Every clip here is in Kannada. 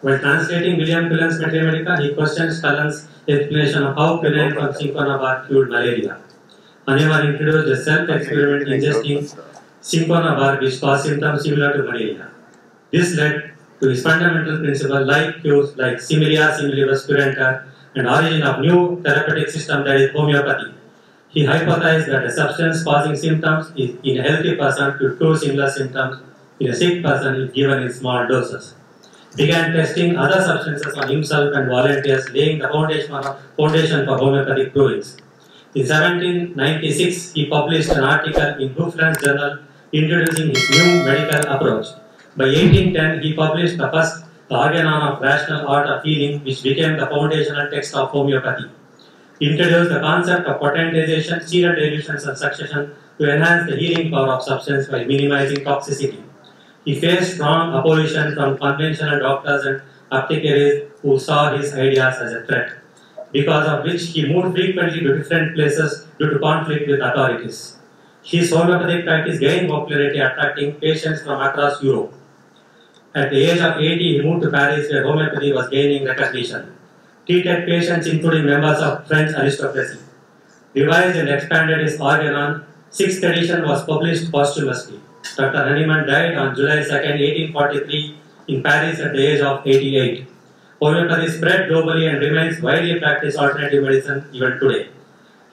While translating William Cullen's Mathematica, he questions Cullen's explanation of how Cullen from cinchona cured malaria. Hahnemann introduced a self-experiment ingesting cinchona which caused symptoms similar to malaria. This led to his fundamental principle like cures like similia similibus curanter and origin of new therapeutic system, that is homeopathy. He hypothesized that a substance causing symptoms in a healthy person could cure similar symptoms in a sick person if given in small doses. Began testing other substances on himself and volunteers, laying the foundation for homeopathic cures. In 1796, he published an article in Hofrann's journal introducing his new medical approach. By 1810, he published the first Organon of Rational Art of Healing, which became the foundational text of homeopathy. He introduced the concept of potentization, serum dilutions, and succession to enhance the healing power of substance by minimizing toxicity. He faced strong opposition from conventional doctors and apothecaries who saw his ideas as a threat, because of which he moved frequently to different places due to conflict with authorities. His homeopathic practice gained popularity, attracting patients from across Europe. At the age of 80, he moved to Paris, where homeopathy was gaining recognition. Treated patients including members of French aristocracy. Revised and expanded his Organon, 6th edition was published posthumously. Dr. Hahnemann died on July 2, 1843 in Paris at the age of 88. Homeopathy spread globally and remains widely practiced alternative medicine even today.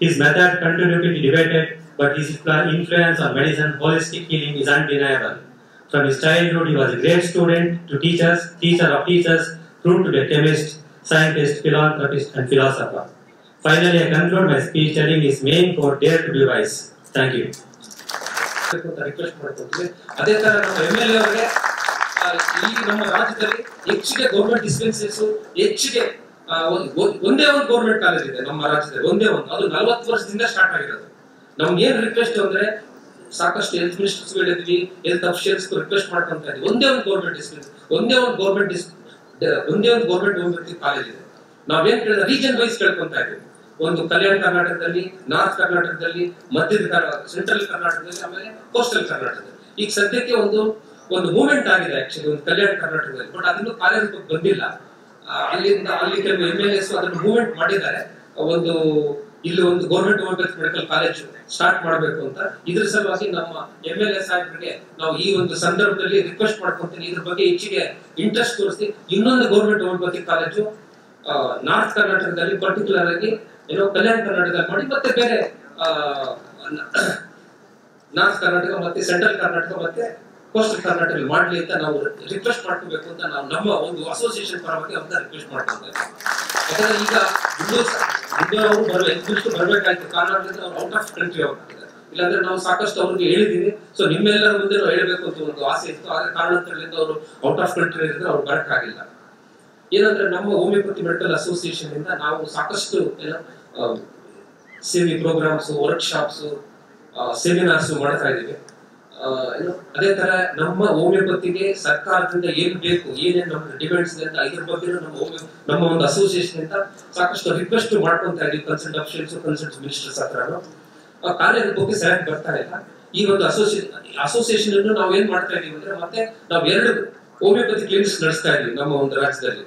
His method continued to be debated, but his influence on medicine, holistic healing is undeniable. From his childhood, he was a great student to teachers, teacher of teachers, proved to be a chemist, scientist, philanthropist, and philosopher. Finally, I conclude my speech telling his main quote, "Dare to be wise." Thank you. Request ಮಾಡ್ಕೊಳ್ತೀವಿ. ಅದೇ ತರ ನಮ್ಮ MLA ಅವರಿಗೆ ಈ ನಮ್ಮ ರಾಜ್ಯದಲ್ಲಿ ಹೆಚ್ಚಿಗೆ ಗೌರ್ಮೆಂಟ್ ಡಿಸ್ಪೆನ್ಸರೀಸ್ ಹೆಚ್ಚಿಗೆ ಒಂದೇ ಒಂದು ಗೌರ್ಮೆಂಟ್ ಕಾಲೇಜ್ ಇದೆ ನಮ್ಮ ರಾಜ್ಯದಲ್ಲಿ, ಒಂದೇ ಒಂದು. ಅದು 40 ವರ್ಷದಿಂದ ಸ್ಟಾರ್ಟ್ ಆಗಿರೋದು. ನಮ್ಗೆ ಏನ್ ರಿಕ್ವೆಸ್ಟ್ ಅಂದ್ರೆ, ಸಾಕಷ್ಟು ಹೆಲ್ತ್ ಮಿನಿಸ್ಟರ್ಸ್ ಹೇಳಿದ್ವಿ, ಹೆಲ್ತ್ ಅಫಿಷಿಯಲ್ಸ್ ರಿಕ್ವೆಸ್ಟ್ ಮಾಡ್ಕೊಂತ ಇದ್ವಿ, ಒಂದೇ ಒಂದು ಗೌರ್ಮೆಂಟ್ ಡಿಸ್ಪೆನ್ಸರಿ, ಒಂದೇ ಒಂದು ಗೌರ್ಮೆಂಟ್ ಹೋಮಿಯೋಪತಿ ಕಾಲೇಜ್ ಇದೆ. ನಾವೇನ್ ಕೇಳಿದ್ರೆ ರೀಜನ್ ವೈಸ್ ಕೇಳ್ಕೊಂತ ಇದ್ದೀವಿ. ಒಂದು ಕಲ್ಯಾಣ ಕರ್ನಾಟಕದಲ್ಲಿ, ನಾರ್ತ್ ಕರ್ನಾಟಕದಲ್ಲಿ, ಸೆಂಟ್ರಲ್ ಕರ್ನಾಟಕದಲ್ಲಿ, ಆಮೇಲೆ ಕೋಸ್ಟಲ್ ಕರ್ನಾಟಕದಲ್ಲಿ. ಈಗ ಸದ್ಯಕ್ಕೆ ಒಂದು ಮೂವ್ಮೆಂಟ್ ಆಗಿದೆ ಆಕ್ಚುಲಿ ಒಂದು ಕಲ್ಯಾಣ ಕರ್ನಾಟಕದಲ್ಲಿ, ಬಟ್ ಅದನ್ನು ಕಾಲೇಜ್ ಬಂದಿಲ್ಲ. ಅಲ್ಲಿ ಕೆಲವು MLAs ಅದನ್ನು ಮೂವ್ಮೆಂಟ್ ಮಾಡಿದ್ದಾರೆ. ಇಲ್ಲಿ ಒಂದು government homeopathy medical college start ಮಾಡಬೇಕು ಅಂತ. ಇದ್ರ ಸಲುವಾಗಿ ನಮ್ಮ MLA ಸಾಹೇಬರಿಗೆ ನಾವು ಈ ಒಂದು ಸಂದರ್ಭದಲ್ಲಿ ರಿಕ್ವೆಸ್ಟ್ ಮಾಡ್ಕೊಂತೀನಿ, ಇದ್ರ ಬಗ್ಗೆ ಹೆಚ್ಚಿಗೆ ಇಂಟ್ರೆಸ್ಟ್ ತೋರಿಸಿ ಇನ್ನೊಂದು ಗೌರ್ಮೆಂಟ್ ಹೋಮಿಯೋಪತಿ ಕಾಲೇಜು ನಾರ್ತ್ ಕರ್ನಾಟಕದಲ್ಲಿ ಪರ್ಟಿಕ್ಯುಲರ್ ಆಗಿ ಕಲ್ಯಾಣ ಕರ್ನಾಟಕದಲ್ಲಿ ಮಾಡಿ, ಮತ್ತೆ ಬೇರೆ ನಾರ್ತ್ ಕರ್ನಾಟಕ ಮತ್ತೆ ಸೆಂಟ್ರಲ್ ಕರ್ನಾಟಕ ಮತ್ತೆ ಕೋಸ್ಟಲ್ ಕರ್ನಾಟಕದಲ್ಲಿ ಮಾಡ್ಲಿ ಅಂತ ನಾವು ರಿಕ್ವೆಸ್ಟ್ ಮಾಡ್ಕೋಬೇಕು ಅಂತ ನಾವು ನಮ್ಮ ಒಂದು ಅಸೋಸಿಯೇಷನ್ ಪರವಾಗಿ ಅಂತ ರಿಕ್ವೆಸ್ಟ್ ಮಾಡ್ಕೊಂಡ್ರೆ. ಯಾಕಂದ್ರೆ ಈಗ ಅವರು ಬರ್ಬೇಕಾಯ್ತು, ಕಾರಣ ಅವ್ರು ಔಟ್ ಆಫ್ ಕಂಟ್ರಿ ಹೋಗ್ತಿದ್ದಾರೆ. ಇಲ್ಲಾಂದ್ರೆ ನಾವು ಸಾಕಷ್ಟು ಅವ್ರಿಗೆ ಹೇಳಿದೀವಿ. ಸೊ ನಿಮ್ಮೆಲ್ಲರ ಮುಂದೆ ನಾವು ಹೇಳಬೇಕು ಅಂತ ಒಂದು ಆಸೆ ಇತ್ತು. ಆದ್ರೆ ಕಾರಣಾಂತರದಿಂದ ಅವರು ಔಟ್ ಆಫ್ ಕಂಟ್ರಿ ಇದ್ರೆ ಅವ್ರು ಬರಕ್ಕಾಗಿಲ್ಲ. ಏನಂದ್ರೆ ನಮ್ಮ ಹೋಮಿಯೋಪತಿ ಮೆಡಿಕಲ್ ಅಸೋಸಿಯೇಷನ್ ಇಂದ ನಾವು ಸಾಕಷ್ಟು ಸೇವಿ ಪ್ರೋಗ್ರಾಮ್ಸ್, ವರ್ಕ್ಶಾಪ್ಸ್, ಸೆಮಿನಾರ್ಸ್ ಮಾಡ್ತಾ ಇದೀವಿ. ಅದೇ ತರ ನಮ್ಮ ಹೋಮಿಯೋಪತಿಗೆ ಸರ್ಕಾರದಿಂದ ಏನ್ ಬೇಕು, ಏನೇನು ನಮ್ಮ ಡಿಮ್ಯಾಂಡ್ಸ್ ಇದೆ ಅಂತ ಇದ್ರ ಬಗ್ಗೆ ನಮ್ಮ ಒಂದು ಅಸೋಸಿಯೇಷನ್ ಇಂದ ಸಾಕಷ್ಟು ರಿಕ್ವೆಸ್ಟ್ ಮಾಡ್ಕೊಂತ ಇದೀವಿ. ಕನ್ಸಲ್ಟ್ ಅಫಿಷಿಯಲ್ಸ್, ಕನ್ಸಲ್ಟ್ ಮಿನಿಸ್ಟರ್ಸ್ ಹತ್ರ ಕಾರ್ಯದ ಬಗ್ಗೆ ಸರಿಯಾಗಿ ಬರ್ತಾ ಇಲ್ಲ. ಈ ಒಂದು ಅಸೋಸಿಯೇಷನ್ ಅನ್ನು ನಾವು ಏನ್ ಮಾಡ್ತಾ ಇದೀವಿ ಅಂದ್ರೆ, ಮತ್ತೆ ನಾವು 2 ಹೋಮಿಯೋಪತಿ ಕ್ಲಿನಿಕ್ಸ್ ನಡೆಸ್ತಾ ಇದೀವಿ ನಮ್ಮ ಒಂದು ರಾಜ್ಯದಲ್ಲಿ.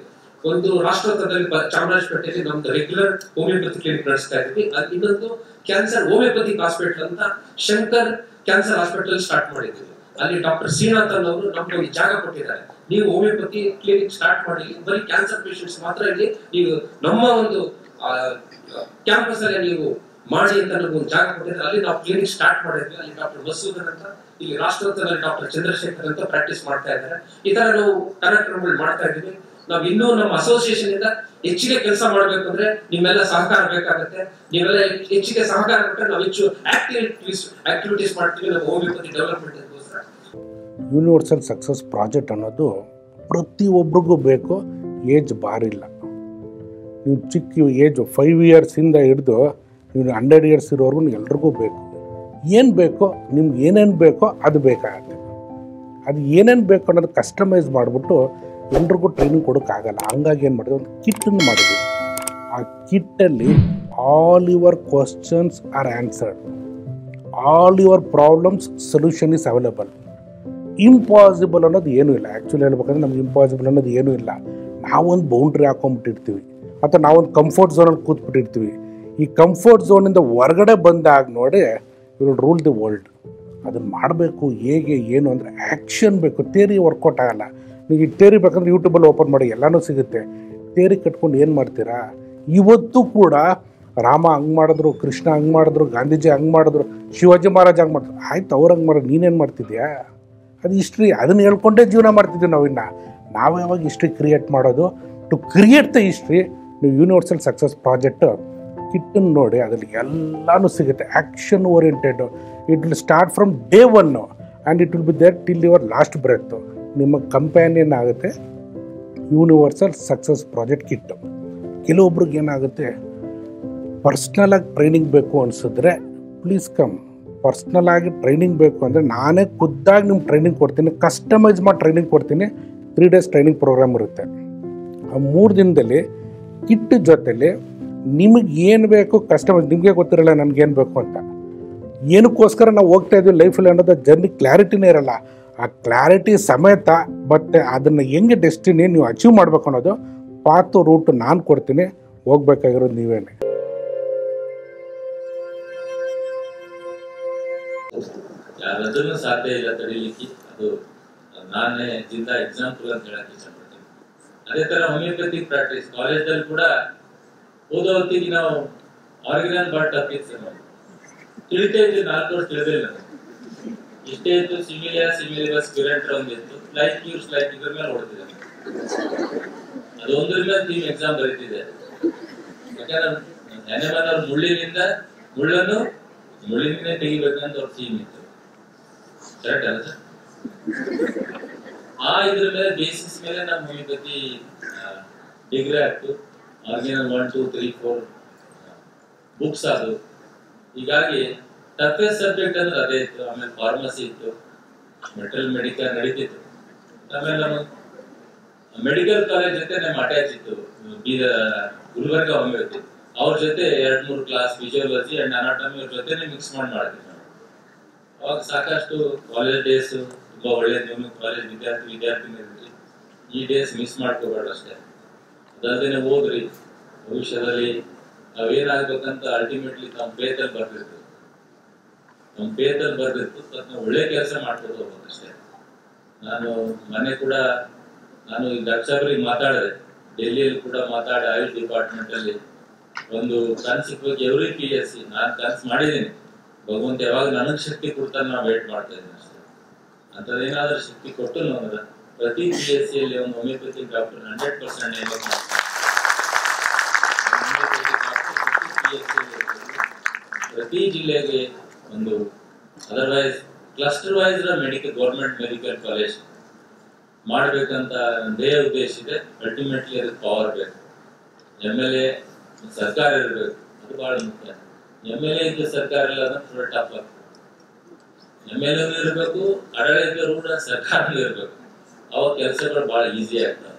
ಒಂದು ರಾಷ್ಟ್ರೋತ್ತರದಲ್ಲಿ ಚಾಮರಾಜಪೇಟೆಯಲ್ಲಿ ನಮ್ದು ರೆಗ್ಯುಲರ್ ಹೋಮಿಯೋಪತಿ ಕ್ಲಿನಿಕ್ ನಡೆಸ್ತಾ ಇದೀವಿ. ಇನ್ನೊಂದು ಕ್ಯಾನ್ಸರ್ ಹೋಮಿಯೋಪತಿಕ್ ಹಾಸ್ಪಿಟಲ್ ಅಂತ ಶಂಕರ್ ಕ್ಯಾನ್ಸರ್ ಹಾಸ್ಪಿಟಲ್ ಸ್ಟಾರ್ಟ್ ಮಾಡಿದ್ದೀವಿ. ಅಲ್ಲಿ ಡಾಕ್ಟರ್ ಶ್ರೀನಾಥನ್ ಅವರು ನಮ್ಗೆ ಒಂದು ಜಾಗ ಕೊಟ್ಟಿದ್ದಾರೆ. ನೀವು ಹೋಮಿಯೋಪತಿ ಕ್ಲಿನಿಕ್ ಸ್ಟಾರ್ಟ್ ಮಾಡಿ, ಬರೀ ಕ್ಯಾನ್ಸರ್ ಪೇಷಂಟ್ಸ್ ಮಾತ್ರ ಇಲ್ಲಿ ನೀವು ನಮ್ಮ ಒಂದು ಕ್ಯಾಂಪಸ್ ಅಲ್ಲಿ ನೀವು ಮಾಡಿ ಅಂತ ನಮ್ಗೆ ಒಂದು ಜಾಗ ಕೊಟ್ಟಿದ್ದಾರೆ. ಅಲ್ಲಿ ನಾವು ಕ್ಲಿನಿಕ್ ಸ್ಟಾರ್ಟ್ ಮಾಡಿದ್ವಿ. ಅಲ್ಲಿ ಡಾಕ್ಟರ್ ಮಸೂದನ್ ಅಂತ, ಇಲ್ಲಿ ರಾಷ್ಟ್ರೋತ್ತರದಲ್ಲಿ ಡಾಕ್ಟರ್ ಚಂದ್ರಶೇಖರ್ ಅಂತ ಪ್ರಾಕ್ಟೀಸ್ ಮಾಡ್ತಾ ಇದ್ದಾರೆ. ಈ ತರ ನಾವು ಕಾರ್ಯಕ್ರಮಗಳು ಮಾಡ್ತಾ ಇದ್ದೀವಿ. ನಾವು ಇನ್ನೂ ನಮ್ಮ ಅಸೋಸಿಯೇಷನ್ ಇಂದ ಹೆಚ್ಚಿಗೆ ಕೆಲಸ ಮಾಡಬೇಕು ಅಂದ್ರೆ ನಿಮ್ಮೆಲ್ಲ ಸಹಕಾರ ಬೇಕಾಗುತ್ತೆ. ನೀವೆಲ್ಲ ಹೆಚ್ಚಿಗೆ ಸಹಕಾರ ಕೊಟ್ಟರೆ ನಾವು ಹೆಚ್ಚು ಆಕ್ಟಿವಿಟೀಸ್ ಮಾಡ್ತೀವಿ ನಮ್ಮ ಹೋಮಿಯೋಪತಿ ಡೆವಲಪ್ಮೆಂಟ್ ಗೋಸ್ಕರ. ಯೂನಿವರ್ಸಲ್ ಸಕ್ಸಸ್ ಪ್ರಾಜೆಕ್ಟ್ ಅನ್ನೋದು ಪ್ರತಿಯೊಬ್ಬರಿಗೂ ಬೇಕು. ಏಜ್ ಬಾರಿಲ್ಲ. ನೀವು ಚಿಕ್ಕ ಏಜ್ 5 ಇಯರ್ಸಿಂದ ಹಿಡಿದು ನೀವು 100 ಇಯರ್ಸ್ ಇರೋರ್ಗು ಎಲ್ರಿಗೂ ಬೇಕು. ಏನು ಬೇಕೋ ನಿಮ್ಗೆ ಏನೇನು ಬೇಕೋ ಅದು ಬೇಕಾಗತ್ತೆ. ಅದು ಏನೇನು ಬೇಕು ಅನ್ನೋದು ಕಸ್ಟಮೈಸ್ ಮಾಡಿಬಿಟ್ಟು ಎಲ್ರಿಗೂ ಟ್ರೈನಿಂಗ್ ಕೊಡೋಕ್ಕಾಗಲ್ಲ. ಹಂಗಾಗಿ ಏನು ಮಾಡಿದ್ವಿ, ಒಂದು ಕಿಟ್ಟನ್ನು ಮಾಡಿದ್ವಿ. ಆ ಕಿಟ್ಟಲ್ಲಿ all your questions are answered, all your problems solution is available. Impossible ಅನ್ನೋದು ಏನೂ ಇಲ್ಲ. ಆ್ಯಕ್ಚುಲಿ ಹೇಳ್ಬೇಕಂದ್ರೆ ನಮ್ಗೆ ಇಂಪಾಸಿಬಲ್ ಅನ್ನೋದು ಏನೂ ಇಲ್ಲ. ನಾವೊಂದು ಬೌಂಡ್ರಿ ಹಾಕೊಂಡ್ಬಿಟ್ಟಿರ್ತೀವಿ ಅಥವಾ ನಾವೊಂದು ಕಂಫರ್ಟ್ ಝೋನಲ್ಲಿ ಕೂತ್ಬಿಟ್ಟಿರ್ತೀವಿ. ಈ ಕಂಫರ್ಟ್ ಝೋನಿಂದ ಹೊರಗಡೆ ಬಂದಾಗ ನೋಡಿ ವಿಲ್ ರೂಲ್ ದಿ ವರ್ಲ್ಡ್. ಅದನ್ನು ಮಾಡಬೇಕು ಹೇಗೆ ಏನು ಅಂದರೆ ಆ್ಯಕ್ಷನ್ ಬೇಕು. ಥಿಯರಿ ವರ್ಕೌಟ್ ಆಗಲ್ಲ. ನೀವು ಈ ಥಿಯರಿ ಬೇಕಂದ್ರೆ ಯೂಟ್ಯೂಬಲ್ಲಿ ಓಪನ್ ಮಾಡಿ ಎಲ್ಲನೂ ಸಿಗುತ್ತೆ. ಥಿಯರಿ ಕಟ್ಕೊಂಡು ಏನು ಮಾಡ್ತೀರಾ? ಇವತ್ತು ಕೂಡ ರಾಮ ಹಂಗೆ ಮಾಡಿದ್ರು, ಕೃಷ್ಣ ಹಂಗೆ ಮಾಡಿದ್ರು, ಗಾಂಧೀಜಿ ಹಂಗೆ ಮಾಡಿದ್ರು, ಶಿವಾಜಿ ಮಹಾರಾಜ್ ಹಂಗೆ ಮಾಡಿದ್ರು. ಆಯ್ತು, ಅವ್ರು ಹಂಗೆ ಮಾಡೋದು, ನೀನೇನು ಮಾಡ್ತಿದ್ಯಾ? ಅದು ಹಿಸ್ಟ್ರಿ. ಅದನ್ನು ಹೇಳ್ಕೊಂಡೇ ಜೀವನ ಮಾಡ್ತಿದ್ದೀವಿ ನಾವು ಯಾವಾಗ ಹಿಸ್ಟ್ರಿ ಕ್ರಿಯೇಟ್ ಮಾಡೋದು? ಟು ಕ್ರಿಯೇಟ್ ದ ಹಿಸ್ಟ್ರಿ ನೀವು ಯೂನಿವರ್ಸಲ್ ಸಕ್ಸಸ್ ಪ್ರಾಜೆಕ್ಟ್ ಕಿಟ್ಟನ್ನು ನೋಡಿ, ಅದರಲ್ಲಿ ಎಲ್ಲನೂ ಸಿಗುತ್ತೆ. Action oriented. It will start from day 1 and it will be there till your last breath. ನಿಮ್ಮ ಕಂಪ್ಯಾನಿಯನ್ ಆಗುತ್ತೆ ಯೂನಿವರ್ಸಲ್ ಸಕ್ಸಸ್ ಪ್ರಾಜೆಕ್ಟ್ ಕಿಟ್. ಕೆಲವೊಬ್ರಿಗೆ ಏನಾಗುತ್ತೆ, ಪರ್ಸ್ನಲಾಗಿ ಟ್ರೈನಿಂಗ್ ಬೇಕು ಅನಿಸಿದ್ರೆ ಪ್ಲೀಸ್ ಕಮ್. ಪರ್ಸ್ನಲಾಗಿ ಟ್ರೈನಿಂಗ್ ಬೇಕು ಅಂದರೆ ನಾನೇ ಖುದ್ದಾಗಿ ನಿಮ್ಗೆ ಟ್ರೈನಿಂಗ್ ಕೊಡ್ತೀನಿ, ಕಸ್ಟಮೈಸ್ ಮಾಡಿ ಟ್ರೈನಿಂಗ್ ಕೊಡ್ತೀನಿ. 3 days ಟ್ರೈನಿಂಗ್ ಪ್ರೋಗ್ರಾಮ್ ಇರುತ್ತೆ. ಆ 3 ದಿನದಲ್ಲಿ ಕಿಟ್ ಜೊತೆಲಿ ನಿಮಗೆ ಏನು ಬೇಕು ಕಸ್ಟಮೈಸ್, ನಿಮಗೆ ಗೊತ್ತಿರಲ್ಲ ನನಗೇನು ಬೇಕು ಅಂತ. ಏನಕ್ಕೋಸ್ಕರ ನಾವು ಹೋಗ್ತಾ ಇದ್ದೀವಿ ಲೈಫಲ್ಲಿ ಅನ್ನೋದು ಜರ್ನಿ ಕ್ಲಾರಿಟಿನೇ ಇರಲ್ಲ. ಆ ಕ್ಲಾರಿಟಿ ಸಮೇತ ಮತ್ತು ಅದನ್ನು ಹೆಂಗೆ ಡೆಸ್ಟಿನಿ ನೀವು ಅಚೀವ್ ಮಾಡಬೇಕು ಅನ್ನೋದು ಪಾತು ರೂಟು ನಾನು ಕೊಡ್ತೀನಿ. ಹೋಗ್ಬೇಕಾಗಿರೋದು ನೀವೇನೆ. ಯಾರದನ್ನು ಸಾಧ್ಯ ಇಲ್ಲ ತಡೀಲಿಕ್ಕೆ. ಅದು ನಾನೇ ಜಿಂದ ಎಕ್ಸಾಂಪಲ್ ಅಂತ ಹೇಳಕ್ ಇಷ್ಟಪಡ್ತೀನಿ. ಅದೇ ತರ ಹೋಮಿಯೋಪತಿಕ್ ಪ್ರಾಕ್ಟೀಸ್ ಕಾಲೇಜಲ್ಲಿ ಕೂಡ ಓದೋ ಹೊತ್ತಿಗೆ ನಾವು ಆರ್ಗಿನಲ್ ಬಾಟ್ ತಪ್ಪಿತ್ತು ಸರ್. ನಾವು ತಿಳಿತಾ ಇದ್ದು 4 ವರ್ಷ ತಿಳಿದಿಲ್ಲ. ಇಷ್ಟೇ ಇತ್ತು ಸಿಮಿಲಿಯಾ ಸಿಮಿಲಿಬಸ್ ಕ್ಯೂರೆಂಟ್ ಒಂದಿತ್ತು, ಲೈಕ್ ಯೂರ್ಸ್ ಲೈಕ್ ಇದ್ರ ಮೇಲೆ ಓಡ್ತಿದ್ದೆ. ಅದು ಒಂದ್ರ ಮೇಲೆ ಥೀಮ್ ಎಕ್ಸಾಮ್ ಬರೀತಿದೆ. ಯಾಕಂದ್ರೆ ನೆನೆಮನ ಅವ್ರ ಮುಳ್ಳಿನಿಂದ ಮುಳ್ಳಿನಿಂದ ತೆಗಿಬೇಕಂತ ಅವ್ರ ಥೀಮ್ ಇತ್ತು. ಕರೆಕ್ಟ್ ಅಲ್ಲ ಸರ್? ಇದ್ರ ಮೇಲೆ ಬೇಸಿಸ್ ಮೇಲೆ ನಮ್ಮ ಹೋಮಿಯೋಪತಿ ಡಿಗ್ರಿ ಆಗ್ತು. ಆರ್ಗಿನಲ್ 1, 2, 3, 4 ಬುಕ್ಸ್ ಅದು. ಹೀಗಾಗಿ ಟಫೆಸ್ಟ್ ಸಬ್ಜೆಕ್ಟ್ ಅಂದ್ರೆ ಅದೇ ಇತ್ತು. ಆಮೇಲೆ ಫಾರ್ಮಸಿ ಇತ್ತು, ಮೆಡಿಕಲ್ ನಡೀತಿತ್ತು. ಆಮೇಲೆ ನಮ್ಮ ಮೆಡಿಕಲ್ ಕಾಲೇಜ್ ಜೊತೆ ನಮ್ಮ ಅಟ್ಯಾಚ್ ಇತ್ತು ಗುಲ್ಬರ್ಗ ಹೋಮಿಯೋಪತಿ. ಅವ್ರ ಜೊತೆ 2-3 ಕ್ಲಾಸ್ ಫಿಸಿಯೋಲಜಿ ಅಂಡ್ ಅನಾಟಮಿ ಅವ್ರ ಜೊತೆ ಮಿಕ್ಸ್ ಮಾಡಿದ್ವಿ ನಾವು. ಅವಾಗ ಸಾಕಷ್ಟು ಕಾಲೇಜ್ ಡೇಸ್ ತುಂಬಾ ಒಳ್ಳೇದು. ನೀವು ಕಾಲೇಜ್ ವಿದ್ಯಾರ್ಥಿನಿದ್ರಿ, ಈ ಡೇಸ್ ಮಿಸ್ ಮಾಡ್ಕೋಬಾರ್ದು ಅಷ್ಟೇ. ಅದಲ್ಲದೆ ಓದ್ರಿ. ಭವಿಷ್ಯದಲ್ಲಿ ನಾವೇನಾಗ್ಬೇಕಂತ ಅಲ್ಟಿಮೇಟ್ಲಿ ನಮ್ಮ ಫೇತಲ್ಲಿ ಬರ್ತಿರ್ತೀವಿ. ನಮ್ಮ ಫೇತಲ್ಲಿ ಬರ್ತಿರ್ತು ಅದನ್ನ ಒಳ್ಳೆ ಕೆಲಸ ಮಾಡ್ಕೊಂಡು ಹೋಗ್ಬೇಕಷ್ಟೇ. ನಾನು ಮೊನ್ನೆ ಕೂಡ ಈ ಡಾಕ್ಟರ್ ಮಾತಾಡಿದೆ, ಡೆಲ್ಲಿಯಲ್ಲಿ ಕೂಡ ಮಾತಾಡಿ ಆಯುಷ್ ಡಿಪಾರ್ಟ್ಮೆಂಟ್ ಅಲ್ಲಿ ಒಂದು ಕನ್ಸಿಕ್ ಬಗ್ಗೆ ಎವ್ರಿ PSC ನಾನು ಕನ್ಸ್ ಮಾಡಿದ್ದೀನಿ. ಭಗವಂತ ಯಾವಾಗ ನನಗ್ ಶಕ್ತಿ ಕೊಡ್ತಾನೆ ನಾವು ವೇಟ್ ಮಾಡ್ತಾ ಇದ್ದೀನಿ ಅಷ್ಟೇ. ಅಂತದೇನಾದ್ರೂ ಶಕ್ತಿ ಕೊಟ್ಟು ನಮ್ಗೆ ಪ್ರತಿ PSC ಯಲ್ಲಿ ಒಂದು ಹೋಮಿಯೋಪತಿಕ್ ಡಾಕ್ಟರ್ 100% ನೇಮಕ ಮಾಡ್ತಾರೆ. ಪ್ರತಿ ಜಿಲ್ಲೆಗೆ ಒಂದು otherwise cluster wise government medical college ಮಾಡ್ಬೇಕಂತ ಒಂದೇ ಉದ್ದೇಶ ಇದೆ. ಅಲ್ಟಿಮೇಟ್ಲಿ ಅದಕ್ಕೆ ಪವರ್ ಬೇಕು. MLA ಸರ್ಕಾರ ಇರಬೇಕು, ಅದು ಬಹಳ ಮುಖ್ಯ. MLA ಇದ್ದು ಸರ್ಕಾರ ಇಲ್ಲ ಅಂದ್ರೆ ಫುಲ್ ಟಫ್ ಆಗ್ತದೆ. MLA ಇರಬೇಕು, ಆಡಳಿತ ಕೂಡ ಸರ್ಕಾರನೂ ಇರಬೇಕು. ಅವಾಗ ಕೆಲಸಗಳು ಬಹಳ ಈಸಿ ಆಗ್ತವೆ.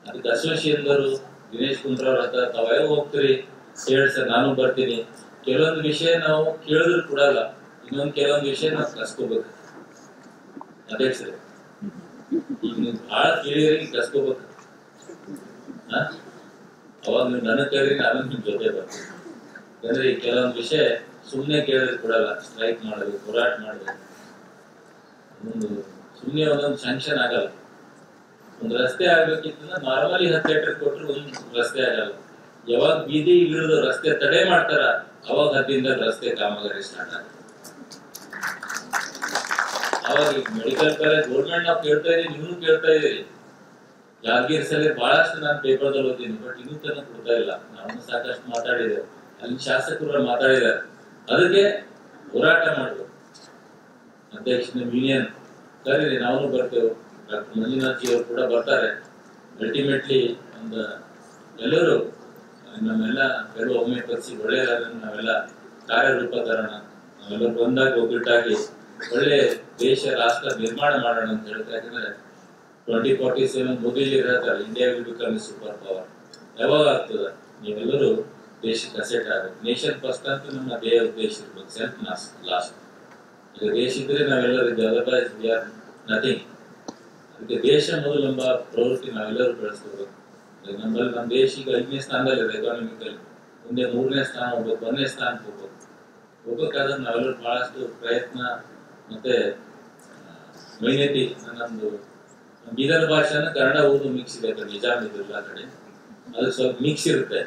ಅದಕ್ಕೆ ಅಸೋಸಿಯೇಷನ್ದವರು ದಿನೇಶ್ ಕುಂದ್ರವ್ರ ಹತ್ರ ತಾವೇ ಹೋಗ್ತೀರಿ, ಹೇಳಿ ಸರ್ ನಾನು ಬರ್ತೀನಿ. ಕೆಲವೊಂದು ವಿಷಯ ನಾವು ಕೇಳಿದ್ರು ಕೊಡಲ್ಲ, ಇನ್ನೊಂದು ಕೆಲವೊಂದು ವಿಷಯ ನಾವು ಕಸ್ಕೋಬೇಕು. ಅಧ್ಯಕ್ಷರೇ, ಈಗ ನೀವು ಬಹಳ ಕೇಳಿದ್ರಿಗೆ ಕಸ್ಕೋಬೇಕು. ಅವಾಗ ನೀವು ನನಗೆ ಕೇಳಿದ್ರೆ ನಾನು ನಿಮ್ ಜೊತೆ ಬರ್ತೀನಿ. ಯಾಕಂದ್ರೆ ಈ ಕೆಲವೊಂದು ವಿಷಯ ಸುಮ್ಮನೆ ಕೇಳಿದ್ರೆ ಕೊಡಲ್ಲ. ಸ್ಟ್ರೈಕ್ ಮಾಡಬೇಕು, ಹೋರಾಟ ಮಾಡಬೇಕು. ಸುಮ್ಮನೆ ಒಂದೊಂದು ಸ್ಯಾಂಕ್ಷನ್ ಆಗಲ್ಲ. ಒಂದು ರಸ್ತೆ ಆಗ್ಬೇಕಿತ್ತಂದ್ರೆ ನಾರ್ಮಲಿ 10 ಲೀಟರ್ ಕೊಟ್ಟರು ಒಂದು ರಸ್ತೆ ಆಗಲ್ಲ. ಯಾವಾಗ ಬೀದಿ ಇಳಿದು ರಸ್ತೆ ತಡೆ ಮಾಡ್ತಾರ ಅವಾಗ 10 ದಿನದಲ್ಲಿ ರಸ್ತೆ ಕಾಮಗಾರಿ ಸ್ಟಾರ್ಟ್ ಆಗುತ್ತೆ. ಅವಾಗ ಮೆಡಿಕಲ್ ಕಾಲೇಜ್ ಗೌರ್ಮೆಂಟ್ ನಾವು ಕೇಳ್ತಾ ಇದೀವಿ, ನೀವು ಕೇಳ್ತಾ ಇದೀರಿ. ಯಾದಗಿರಿ ಸಲ ಬಹಳಷ್ಟು ನಾನು ಪೇಪರ್ದಲ್ಲಿ ಓದ್ತೀನಿ, ಬಟ್ ಇನ್ನೂ ತನಕ ಕೊಡ್ತಾ ಇಲ್ಲ. ನಾವು ಸಾಕಷ್ಟು ಮಾತಾಡಿದ್ದೇವೆ, ಅಲ್ಲಿ ಶಾಸಕರು ಮಾತಾಡಿದ್ದಾರೆ. ಅದಕ್ಕೆ ಹೋರಾಟ ಮಾಡಬೇಕು. ಅಧ್ಯಕ್ಷ ಯೂನಿಯನ್ ಕರೀರಿ, ನಾವು ಬರ್ತೇವೆ. ಡಾಕ್ಟರ್ ಮಂಜುನಾಥ್ ಜಿ ಅವರು ಕೂಡ ಬರ್ತಾರೆ. ಅಲ್ಟಿಮೇಟ್ಲಿ ಒಂದು ಎಲ್ಲರೂ ನಮ್ಮೆಲ್ಲ ಕೆಲವು ಹೋಮಿಯೋಪತಿ ಒಳ್ಳೆಯದಾದ್ರೆ ನಾವೆಲ್ಲ ಕಾರ್ಯರೂಪ ತರೋಣ. ನಾವೆಲ್ಲರೂ ಒಂದಾಗಿ ಒಗ್ಗಟ್ಟಾಗಿ ಒಳ್ಳೆ ದೇಶ ರಾಷ್ಟ್ರ ನಿರ್ಮಾಣ ಮಾಡೋಣ ಅಂತ ಹೇಳ್ತಾ. ಯಾಕಂದ್ರೆ 2047 ಮೋದಿಜಿ ಹೇಳ್ತಾರೆ, India will become super power. ಯಾವಾಗ ಆಗ್ತದ? ನೀವೆಲ್ಲರೂ ದೇಶಕ್ಕೆ ಅಸೆಟ್ ಆಗಬೇಕು. ನೇಷನ್ ಫಸ್ಟ್ ಅಂತ ನಮ್ಮ ದೇಹ ಉದ್ದೇಶ ಇರ್ಬೇಕು, ಸೆಲ್ಫ್ ಲಾಸ್ಟ್. ಈಗ ದೇಶ ಇದ್ರೆ ನಾವೆಲ್ಲರೂ ಅದರ್ವೈಸ್ ವಿ ಆರ್ ನಥಿಂಗ್. ಅದಕ್ಕೆ ದೇಶ ಮೊದಲೆಂಬ ಪ್ರವೃತ್ತಿ ನಾವೆಲ್ಲರೂ ಬೆಳೆಸ್ಕೋಬೇಕು. ನಮ್ಮಲ್ಲಿ ನಮ್ಮ ದೇಶ ಈಗ 5ನೇ ಸ್ಥಾನದಲ್ಲಿದೆ ಎಕಾನಮಿಕಲ್, ಮುಂದೆ 3ನೇ ಸ್ಥಾನ ಹೋಗ್ಬೇಕು, 1ನೇ ಸ್ಥಾನಕ್ಕೆ ಹೋಗ್ಬೇಕಾದ್ರೆ ನಾವೆಲ್ಲರೂ ಬಹಳಷ್ಟು ಪ್ರಯತ್ನ ಮತ್ತೆ ಮೈನೇತಿ ನಮ್ದು ಬೀದರ್ ಭಾಷೆನ ಕನ್ನಡ ಓದು ಮಿಕ್ಸ್ ಇದೆ ಕಡೆ, ನಿಜಾಮ್ ಇದ್ರಲ್ಲ ಆ ಕಡೆ ಅದು ಸ್ವಲ್ಪ ಮಿಕ್ಸ್ ಇರುತ್ತೆ,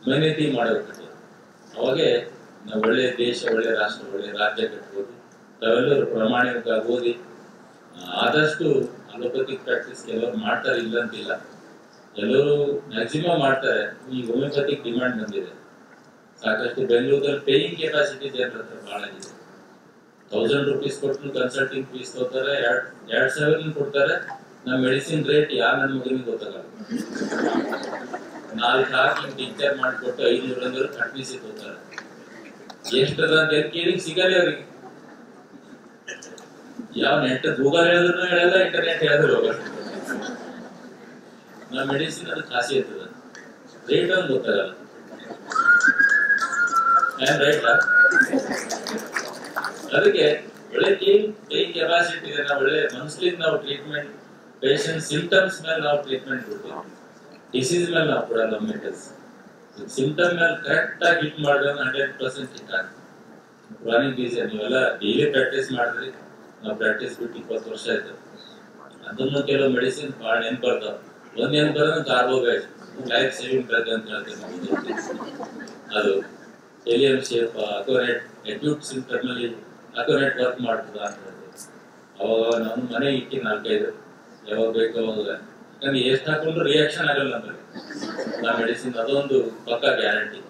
ಮೈನೇತಿ ಮಾಡಬೇಕು. ಅವಾಗೆ ನಾವು ಒಳ್ಳೆ ದೇಶ, ಒಳ್ಳೆ ರಾಷ್ಟ್ರ, ಒಳ್ಳೆ ರಾಜ್ಯ ಕಟ್ಬೋದು. ತಾವೆಲ್ಲರೂ ಪ್ರಾಮಾಣಿಕವಾಗಿ ಓದಿ ಆದಷ್ಟು ಅಲೋಪತಿಕ್ ಪ್ರಾಕ್ಟೀಸ್ ಕೆಲವರು ಮಾಡ್ತಾರೆ, ಇಲ್ಲ ಅಂತಿಲ್ಲ, ಎಲ್ಲರೂ ಮ್ಯಾಕ್ಸಿಮಮ್ ಮಾಡ್ತಾರೆ. ಈ ಹೋಮಿಯೋಪತಿಕ್ ಡಿಮ್ಯಾಂಡ್ ಬಂದಿದೆ ಸಾಕಷ್ಟು. ಬೆಂಗಳೂರಲ್ಲಿ ಪೇಯಿಂಗ್ ಕೆಪಾಸಿಟಿ ಜನರ ಹತ್ರ ಬಹಳ ಇದೆ. 1000 ರೂಪೀಸ್ ಕೊಟ್ಟು ಕನ್ಸಲ್ಟಿಂಗ್ ಫೀಸ್ ತಗೋತಾರೆ, 2000 ಕೊಡ್ತಾರೆ. ನಮ್ಮ ಮೆಡಿಸಿನ್ ರೇಟ್ ಯಾರು ನನ್ನ ಮಗನಿಗೆ ಗೊತ್ತಾಗಲ್ಲ. 4 ಹಾಕಿ ಟೀಚರ್ ಮಾಡಿಕೊಟ್ಟು 500 ಅಂದ್ರೆ ಕಟ್ನಿಸಿ ತಗೋತಾರೆ. ಎಷ್ಟದ ಅಂತ ಕೇಳಿ ಸಿಗಲ್ಲ ಅವ್ರಿಗೆ. ಯಾವ ನೆಟ್ ಗೂಗಲ್ ಹೇಳಿದ್ರು ಹೇಳಲ್ಲ, ಇಂಟರ್ನೆಟ್ ಹೇಳಿದ್ರು ಹೋಗಲ್ಲ. ನಮ್ಮ ಮೆಡಿಸಿನ್ ಅದು ಖಾಸಿ ಇರ್ತದ, ರೇಟ್ ಒಂದು ಗೊತ್ತಾಗಲ್ಲ. ರೈಟ್, ಅದಕ್ಕೆ ಒಳ್ಳೆ ಟೇಕ್ ಕೆಪಾಸಿಟಿ ಇದೆ. ನಾವು ಒಳ್ಳೆ ಮನಸ್ಲಿಂದ ನಾವು ಟ್ರೀಟ್ಮೆಂಟ್, ಪೇಷಂಟ್ ಸಿಂಪ್ಟಮ್ಸ್ ಮೇಲೆ ನಾವು ಟ್ರೀಟ್ಮೆಂಟ್ ಕೊಡ್ತೀವಿ, ಡಿಸೀಸ್ ಮೇಲೆ ನಾವು ಕೊಡಲ್ಲ. ಮೆಡಿಕಲ್ಸ್ ಸಿಂಪ್ಟಮ್ ಮೇಲೆ ಕರೆಕ್ಟ್ ಆಗಿ ಹಿಟ್ ಮಾಡಿದ್ರೆ 100% ಹಿಟ್ ಆಗ್ತದೆ. ಕ್ರಾನಿಕ್ ಡಿಸೀಸ್ ನೀವೆಲ್ಲ ಡೈಲಿ ಪ್ರಾಕ್ಟೀಸ್ ಮಾಡಿದ್ರಿ, ನಾವು ಪ್ರಾಕ್ಟೀಸ್ ಬಿಟ್ಟು 20 ವರ್ಷ ಆಯ್ತು. ಅದನ್ನು ಕೆಲವು ಮೆಡಿಸಿನ್ ಭಾಳ ನೆನ್ಪರ್ತಾವ. ಒಂದ್ ನೆನ್ಪರ್ ಕಾರ್ಬೋಗೈಡ್ ಲೈಫ್ ಸೇವಿಂಗ್ ಡ್ರಗ್ ಅಂತ ಹೇಳ್ತೇವೆ. ಅದು ಎಲಿಯಂ ಶೇಪ್ ಅಕೋನೆಟ್ ಅಕ್ಯೂಟ್ ಸಿಂಪ್ಟಮ್ ಅಲ್ಲಿ ಅಕೋನೆಟ್ ವರ್ಕ್ ಮಾಡ್ತದ ಅಂತ ಹೇಳ್ತೇವೆ. ಅವಾಗ ನಾನು ಮನೆ ಇಕ್ಕಿ 4-5 ಯಾವಾಗ ಬೇಕು ಅವಾಗ, ಯಾಕಂದ್ರೆ ಎಷ್ಟು ಹಾಕೊಂಡ್ರು ರಿಯಾಕ್ಷನ್ ಆಗಲ್ಲ ಅಂದ್ರೆ ನಾ ಮೆಡಿಸಿನ್ ಅದೊಂದು ಪಕ್ಕ ಗ್ಯಾರಂಟಿ.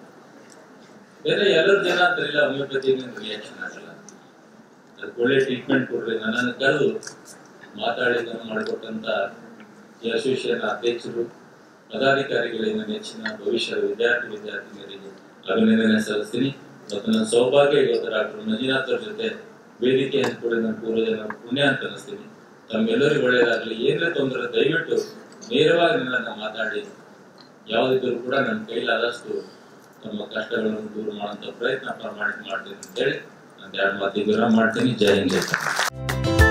ಬೇರೆ ಎಲ್ಲರ ಜನ ಅಂತಾರಿಲ್ಲ ಹೋಮಿಯೋಪತಿ ರಿಯಾಕ್ಷನ್ ಆಗಲ್ಲ. ಅದಕ್ಕೆ ಒಳ್ಳೆ ಟ್ರೀಟ್ಮೆಂಟ್ ಕೊಡ್ರಿ. ನನ್ನನ್ನು ಕರೆದು ಮಾತಾಡಿದ್ದನ್ನು ಮಾಡಿಕೊಟ್ಟಂತ ಈ ಅಸೋಸಿಯೇಷನ್ ಅಧ್ಯಕ್ಷರು, ಪದಾಧಿಕಾರಿಗಳಿಂದ ನೆಚ್ಚಿನ ಭವಿಷ್ಯದ ವಿದ್ಯಾರ್ಥಿನಿಯರಿಗೆ ಅಭಿನಂದನೆ ಸಲ್ಲಿಸ್ತೀನಿ. ಮತ್ತು ನನ್ನ ಸೌಭಾಗ್ಯ ಇವತ್ತು ಡಾಕ್ಟರ್ ಮಂಜುನಾಥ್ ಅವ್ರ ಜೊತೆ ವೇದಿಕೆ ಹಂಚಿಕೊಳ್ಳಿ ನನ್ನ ಪೂರ್ವಜನ ಪುಣ್ಯ ಅಂತ ಅನಿಸ್ತೀನಿ. ತಮ್ಮೆಲ್ಲರಿಗೂ ಒಳ್ಳೆಯದಾಗಲಿ. ಏನೇ ತೊಂದರೆ ದಯವಿಟ್ಟು ನೇರವಾಗಿ ನನ್ನನ್ನು ಮಾತಾಡಿ, ಯಾವುದಿದ್ರೂ ಕೂಡ ನನ್ನ ಕೈಲಾದಷ್ಟು ತಮ್ಮ ಕಷ್ಟಗಳನ್ನು ದೂರ ಮಾಡುವಂತ ಪ್ರಯತ್ನ ಪ್ರಾಮಾಣಿಕ ಮಾಡ್ತೀನಿ ಅಂತ ಹೇಳಿ ನಾನು 2 ಮಾತಿಗೆ ವಿರಾಮ ಮಾಡ್ತೀನಿ. ಜೈ ಹಿಂದ್.